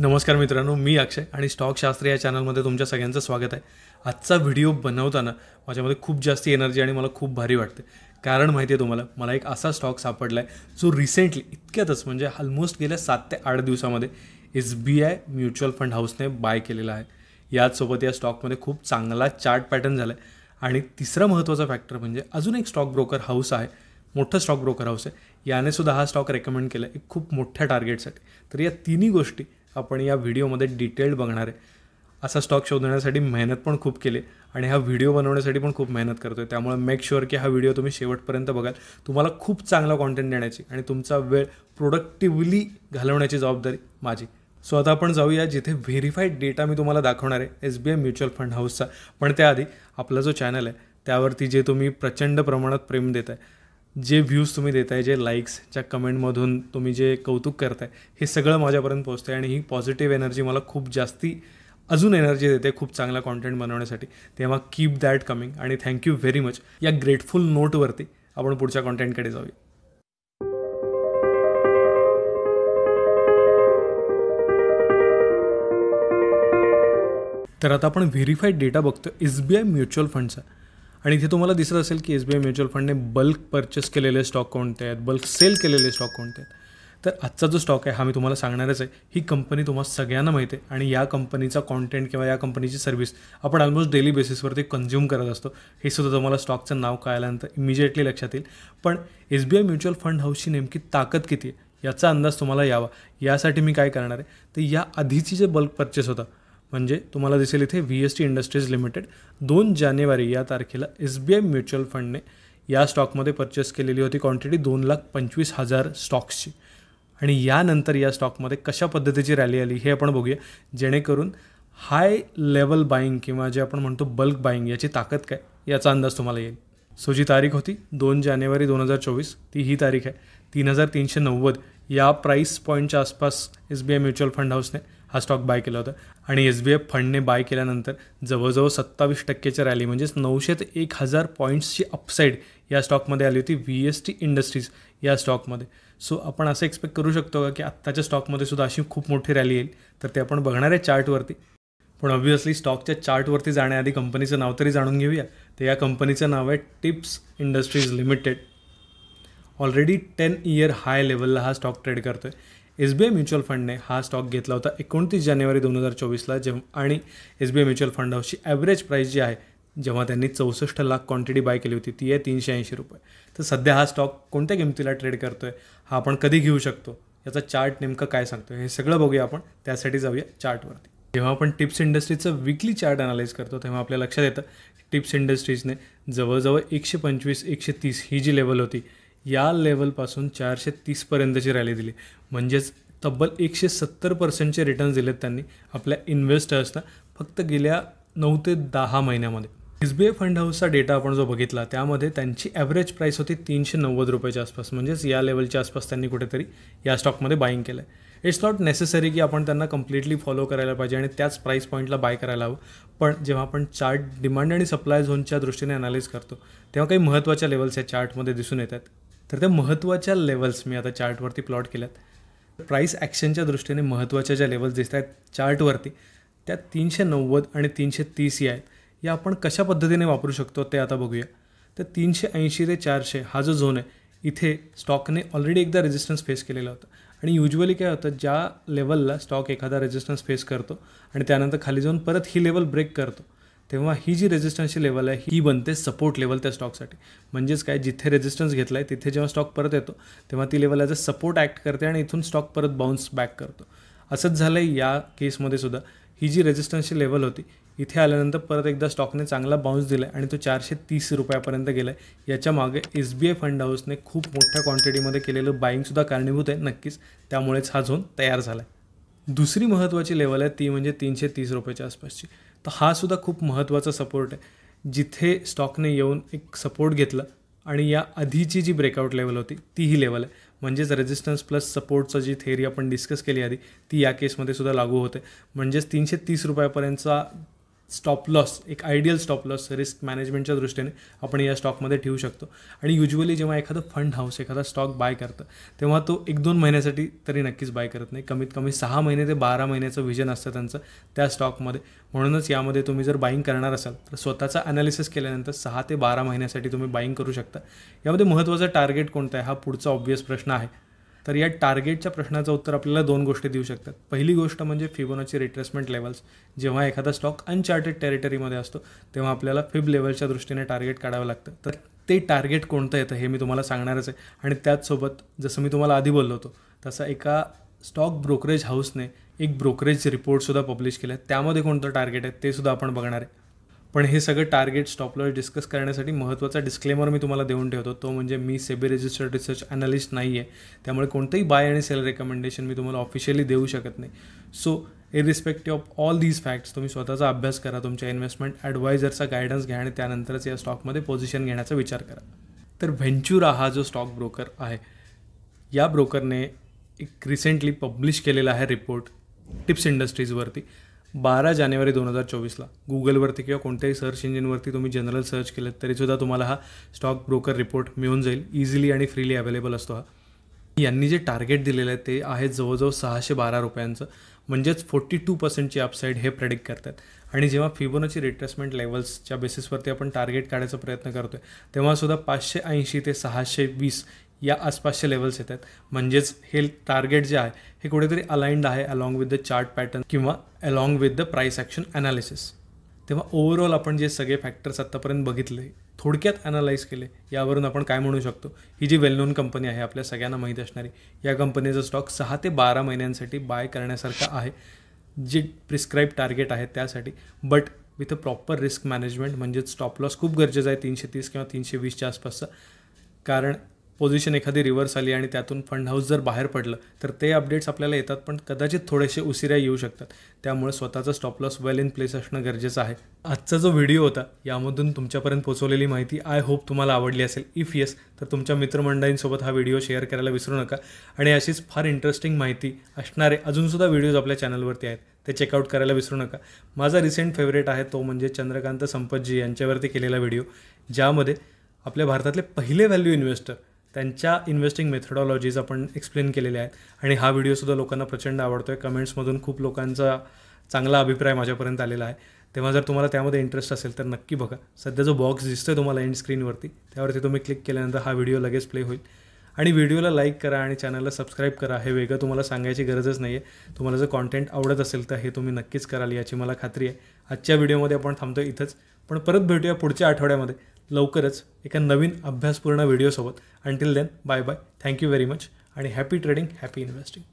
नमस्कार मित्रांनो, मी अक्षय आणि स्टॉक शास्त्र या चॅनलमध्ये तुमच्या सगळ्यांचं स्वागत आहे। आजचा व्हिडिओ बनवताना माझ्यामध्ये खूप जास्त एनर्जी आणि मला खूप भारी वाटते। कारण माहिती आहे तुम्हाला, मला एक असा स्टॉक सापडला आहे जो रिसेंटली इतक्यातच म्हणजे ऑलमोस्ट गेल्या 7 ते 8 दिवसामध्ये SBI म्युच्युअल फंड हाऊसने बाय केलेला आहे। याचसोबत या स्टॉकमध्ये खूप चांगला चार्ट पॅटर्न झाला आहे। आणि तिसरा महत्त्वाचा फॅक्टर म्हणजे अजून एक स्टॉक ब्रोकर हाऊस आहे, मोठं स्टॉक ब्रोकर हाऊस आहे, याने सुद्धा हा स्टॉक रेकमेंड केला आहे एक खूप मोठ्या टार्गेटसाठी। तर या तिन्ही गोष्टी आपण या व्हिडिओमध्ये डिटेल्ड बघणार आहे। असा स्टॉक शोधण्यासाठी मेहनत पण खूप केली आणि हा व्हिडिओ बनवण्यासाठी पण खूप मेहनत करतोय। त्यामुळे मेक शुअर की हा व्हिडिओ तुम्ही शेवटपर्यंत बघाल। तुम्हाला खूप चांगला कॉन्टेंट देण्याची आणि तुमचा वेळ प्रोडक्टिव्हली घालवण्याची जबाबदारी माझी। सो आता आपण जाऊया जिथे व्हेरीफाईड डेटा मी तुम्हाला दाखवणार आहे SBI म्युच्युअल फंड हाऊसचा। पण त्याआधी आपला जो चॅनल आहे त्यावरती जे तुम्ही प्रचंड प्रमाणात प्रेम देताय, जे व्ह्यूज तुम्ही देताय, जे लाईक्स, ज्या कमेंटमधून तुम्ही जे कौतुक करताय, हे सगळं माझ्यापर्यंत पोहोचतं आणि ही पॉझिटिव्ह एनर्जी मला खूप जास्ती अजून एनर्जी देते खूप चांगला कॉन्टेंट बनवण्यासाठी। तेव्हा कीप दॅट कमिंग आणि थँक्यू व्हेरी मच। या ग्रेटफुल नोटवरती आपण पुढच्या कॉन्टेंटकडे जाऊया। तर आता आपण व्हेरीफाईड डेटा बघतो SBI म्युच्युअल फंडचा आणि इथे तुम्हाला दिसत असेल की SBI म्युच्युअल फंडने बल्क परचेस केलेले स्टॉक कोणते आहेत, बल्क सेल केलेले स्टॉक कोणते आहेत। तर आजचा जो स्टॉक आहे हा मी तुम्हाला सांगणारच आहे। ही कंपनी तुम्हाला सगळ्यांना माहिती आहे आणि या कंपनीचा कॉन्टेंट किंवा या कंपनीची सर्व्हिस आपण ऑलमोस्ट डेली बेसिसवरती कन्झ्युम करत असतो। हे सुद्धा तुम्हाला स्टॉकचं नाव कळल्यानंतर इमिजिएटली लक्षात येईल। पण SBI म्युच्युअल फंड हाऊसची नेमकी ताकद किती आहे याचा अंदाज तुम्हाला यावा, यासाठी मी काय करणार आहे, तर या आधीची जे बल्क परचेस होता म्हणजे तुम्हाला दिसेल इथे VST इंडस्ट्रीज लिमिटेड 2 जानेवारी या तारखेला SBI म्युच्युअल फंडने या स्टॉकमध्ये परचेस केलेली होती क्वांटिटी 2,25,000 स्टॉक्सची। आणि यानंतर या स्टॉकमध्ये कशा पद्धतीची रॅली आली हे आपण बघूया, जेणेकरून हाय लेवल बाईंग किंवा जे आपण म्हणतो बल्क बाईंग याची ताकद काय याचा अंदाज तुम्हाला येईल। सो जी तारीख होती 2 जानेवारी 2024 ती ही तारीख आहे। 3,390 या प्राईस पॉईंटच्या आसपास SBI म्युच्युअल फंड हाऊसने हा स्टॉक बाय केला होता आणि SBI फंडने बाय केल्यानंतर जवळजवळ 27% रॅली म्हणजेच 900 ते 1,000 पॉईंट्सची अपसाईड या स्टॉकमध्ये आली होती VST इंडस्ट्रीज या स्टॉकमध्ये। सो आपण असं एक्सपेक्ट करू शकतो का की आत्ताच्या स्टॉकमध्ये सुद्धा अशी खूप मोठी रॅली येईल, तर ते आपण बघणार आहे चार्टवरती। पण ऑब्व्हियसली स्टॉकच्या चार्टवरती जाण्याआधी कंपनीचं नाव तरी जाणून घेऊया। तर या कंपनीचं नाव आहे Tips Industries Limited. Already 10 year high लेवलला हा स्टॉक ट्रेड करतो आहे। SBI म्युच्युअल फंडने हा स्टॉक घेतला होता 29 जानेवारी 2024ला आणि SBI म्युच्युअल फंड हाऊसची ॲव्हरेज प्राईस जी आहे जेव्हा त्यांनी 64 लाख क्वांटिटी बाय केली होती ती आहे 380 रुपये। तर सध्या हा स्टॉक कोणत्या किमतीला ट्रेड करतो आहे, हा आपण कधी घेऊ शकतो, याचा चार्ट नेमकं काय सांगतो हे सगळं बघूया आपण। त्यासाठी जाऊया चार्टवरती। जेव्हा आपण टिप्स इंडस्ट्रीजचं वीकली चार्ट अनालाइज करतो तेव्हा आपल्या लक्षात येतं टिप्स इंडस्ट्रीजने जवळजवळ 125-130 ही जी लेवल होती या लेवलपासून 430पर्यंतची रॅली दिली, म्हणजेच तब्बल 170%चे रिटर्न्स दिलेत त्यांनी आपल्या इन्व्हेस्टर्सना फक्त गेल्या 9 ते 10 महिन्यामध्ये। SBI फंड हाऊसचा डेटा आपण जो बघितला त्यामध्ये त्यांची ॲव्हरेज प्राईस होती 390 रुपयाच्या आसपास, म्हणजेच या लेवलच्या आसपास त्यांनी कुठेतरी या स्टॉकमध्ये बाईंग केलं आहे। इट्स नॉट नेसेसरी की आपण त्यांना कम्प्लिटली फॉलो करायला पाहिजे आणि त्याच प्राईस पॉईंटला बाय करायला हवं। पण जेव्हा आपण चार्ट डिमांड आणि सप्लाय झोनच्या दृष्टीने अनालाइज करतो तेव्हा काही महत्त्वाच्या लेवल्स या चार्टमध्ये दिसून येतात। तर त्या महत्त्वाच्या लेवल्स मी आता चार्टवरती प्लॉट केल्यात। प्राईस ॲक्शनच्या दृष्टीने महत्त्वाच्या ज्या लेवल्स दिसत आहेत चार्टवरती त्या 390 आणि 330 या आहेत। या आपण कशा पद्धतीने वापरू शकतो ते आता बघूया। तर 380 ते 400 हा जो झोन आहे इथे स्टॉकने ऑलरेडी एकदा रेजिस्टन्स फेस केलेला होता आणि युजली काय होतं, ज्या लेवलला स्टॉक एखादा रेजिस्टन्स फेस करतो आणि त्यानंतर खाली जाऊन परत ही लेवल ब्रेक करतो तेव्हा ही जी रेजिस्टन्सची लेवल आहे ही बनते सपोर्ट लेवल त्या स्टॉकसाठी। म्हणजेच काय, जिथे रेजिस्टन्स घेतला आहे तिथे जेव्हा स्टॉक परत येतो तेव्हा ती level as a support act करते आणि इथून स्टॉक परत बाउन्स बॅक करतो। असंच झालं आहे या केसमध्ये सुद्धा। ही जी रेजिस्टन्सची लेवल होती इथे आल्यानंतर परत एकदा स्टॉकने चांगला बाउन्स दिला आहे आणि तो 430 रुपयापर्यंत गेला आहे। याच्या मागे SBI फंड हाऊसने खूप मोठ्या क्वांटिटीमध्ये केलेलं बाईंगसुद्धा कारणीभूत आहे नक्कीच, त्यामुळेच हा झोन तयार झाला आहे। दुसरी महत्त्वाची लेवल आहे ती म्हणजे 330 रुपयाच्या आसपासची। तर हा सुद्धा खूप महत्त्वाचा सपोर्ट आहे, जिथे स्टॉकने येऊन एक सपोर्ट घेतला आणि या आधीची जी ब्रेकआउट लेवल होती ती ही लेवल आहे। म्हणजेच रेजिस्टन्स प्लस सपोर्टचं जी थेअरी आपण डिस्कस केली आधी ती या केसमध्ये सुद्धा लागू होते। म्हणजेच 330 रुपयापर्यंतचा स्टॉप लॉस, एक आयडियल स्टॉप लॉस रिस्क मॅनेजमेंटच्या दृष्टीने आपण या स्टॉकमध्ये ठेवू शकतो. आणि युजली जेव्हा एखादं फंड हाऊस एखादा स्टॉक बाय करतं तेव्हा तो 1-2 महिन्यासाठी तरी नक्कीच बाय करत नाही. कमीत कमी 6 महिने ते 12 महिन्याचं व्हिजन असतं त्यांचं त्या स्टॉकमध्ये. म्हणूनच यामध्ये तुम्ही जर बाईंग करणार असाल तर स्वतःचा ॲनालिसिस केल्यानंतर 6 ते 12 महिन्यासाठी तुम्ही बाईंग करू शकता. यामध्ये महत्त्वाचं टार्गेट कोणतं आहे हा पुढचा ऑब्वियस प्रश्न आहे. तर या टार्गेटच्या प्रश्नाचं उत्तर आपल्याला 2 गोष्टी देऊ शकतात. पहिली गोष्ट म्हणजे फिबोनाची रिट्रेसमेंट लेवल्स. जेव्हा एखादा स्टॉक अनचार्टेड टेरिटरीमध्ये असतो तेव्हा आपल्याला फिब लेवलच्या दृष्टीने टार्गेट काढावं लागतं. तर ते टार्गेट कोणतं येतं हे मी तुम्हाला सांगणारच आहे. आणि त्याचसोबत जसं मी तुम्हाला आधी बोललो होतो तसं एका स्टॉक ब्रोकरेज हाऊसने एक ब्रोकरेज रिपोर्टसुद्धा पब्लिश केला आहे. त्यामध्ये कोणतं टार्गेट आहे ते सुद्धा आपण बघणार आहे. पण हे सगळं टार्गेट स्टॉप लॉस डिस्कस करण्यासाठी महत्त्वाचा डिस्क्लेमर मी तुम्हाला देऊन ठेवतो. तो म्हणजे मी सेबी रजिस्टर्ड रिसर्च ॲनालिस्ट नाही आहे. त्यामुळे कोणतंही बाय आणि सेल रेकमेंडेशन मी तुम्हाला ऑफिशियली देऊ शकत नाही. So irrespective of all these facts तुम्ही स्वतःचा अभ्यास करा, तुमच्या इन्व्हेस्टमेंट ॲडवायझरचा गायडन्स घ्या आणि त्यानंतरच या स्टॉकमध्ये पोझिशन घेण्याचा विचार करा. तर व्हेंचुरा हा जो स्टॉक ब्रोकर आहे या ब्रोकरने एक रिसेंटली पब्लिश केलेला आहे रिपोर्ट टिप्स इंडस्ट्रीजवरती 12 जानेवारी 2024ला. गुगलवरती किंवा कोणत्याही सर्च इंजिनवरती तुम्ही जनरल सर्च केलं तरीसुद्धा तुम्हाला हा स्टॉक ब्रोकर रिपोर्ट मिळून जाईल. इझिली आणि फ्रीली अवेलेबल असतो हा. यांनी जे टार्गेट दिलेलं आहे ते आहे जवळजवळ 612 रुपयांचं, म्हणजेच 42% अपसाईड हे प्रेडिक्ट करतात. आणि जेव्हा फिबोनाची रिट्रेसमेंट लेवल्सच्या बेसिसवरती आपण टार्गेट काढायचा प्रयत्न करतो आहे तेव्हासुद्धा 580 ते 620 या आसपासचे लेवल्स येतात. म्हणजेच हे टार्गेट जे आहे हे कुठेतरी अलाइंड आहे along with the chart pattern किंवा along with the price action analysis. तेव्हा ओव्हरऑल आपण जे सगळे फॅक्टर्स आत्तापर्यंत बघितले, थोडक्यात ॲनालाइज केले, यावरून आपण काय म्हणू शकतो, ही जी वेल नोन कंपनी आहे आपल्या सगळ्यांना माहीत असणारी, या कंपनीचा स्टॉक 6 ते 12 महिन्यांसाठी बाय करण्यासारखा आहे. जे प्रिस्क्राईब टार्गेट आहे त्यासाठी, but with a proper risk management. म्हणजेच स्टॉप लॉस खूप गरजेचं आहे 330 किंवा 320च्या आसपासचं. कारण पोझिशन एखादी रिव्हर्स आली आणि त्यातून फंड हाऊस जर बाहेर पडलं तर ते अपडेट्स आपल्याला येतात, पण कदाचित थोडेसे उशिरा येऊ शकतात. त्यामुळे स्वतःचा stop loss well in place असणं गरजेचं आहे. आजचा जो व्हिडिओ होता यामधून तुमच्यापर्यंत पोहोचवलेली माहिती आय होप तुम्हाला आवडली असेल. इफ येस तर तुमच्या मित्रमंडळींसोबत हा व्हिडिओ शेअर करायला विसरू नका. आणि अशीच फार इंटरेस्टिंग माहिती असणारे अजूनसुद्धा व्हिडिओज आपल्या चॅनलवरती आहेत, ते चेकआउट करायला विसरू नका. माझा रिसेंट फेवरेट आहे तो म्हणजे चंद्रकांत संपतजी यांच्यावरती केलेला व्हिडिओ, ज्यामध्ये आपल्या भारतातले पहिले व्हॅल्यू इन्व्हेस्टर त्यांच्या इन्व्हेस्टिंग मेथडॉलॉजीज आपण एक्सप्लेन केलेल्या आहेत. आणि हा व्हिडिओसुद्धा लोकांना प्रचंड आवडतो आहे. कमेंट्समधून खूप लोकांचा चांगला अभिप्राय माझ्यापर्यंत आलेला आहे. तेव्हा जर तुम्हाला त्यामध्ये इंटरेस्ट असेल तर नक्की बघा. सध्या जो बॉक्स दिसतोय तुम्हाला एंड स्क्रीनवरती त्यावरती तुम्ही क्लिक केल्यानंतर हा व्हिडिओ लगेच प्ले होईल. आणि व्हिडिओला लाईक करा आणि चॅनलला सबस्क्राईब करा. हे वेगळं तुम्हाला सांगायची गरजच नाही आहे. तुम्हाला जर कॉन्टेंट आवडत असेल तर हे तुम्ही नक्कीच कराल याची मला खात्री आहे. आजच्या व्हिडिओमध्ये आपण थांबतो इथंच, पण परत भेटूया पुढच्या आठवड्यामध्ये लवकरच एका नवीन अभ्यासपूर्ण व्हिडिओसोबत. Until then bye bye. Thank you very much आणि हॅपी ट्रेडिंग, हॅपी इन्व्हेस्टिंग.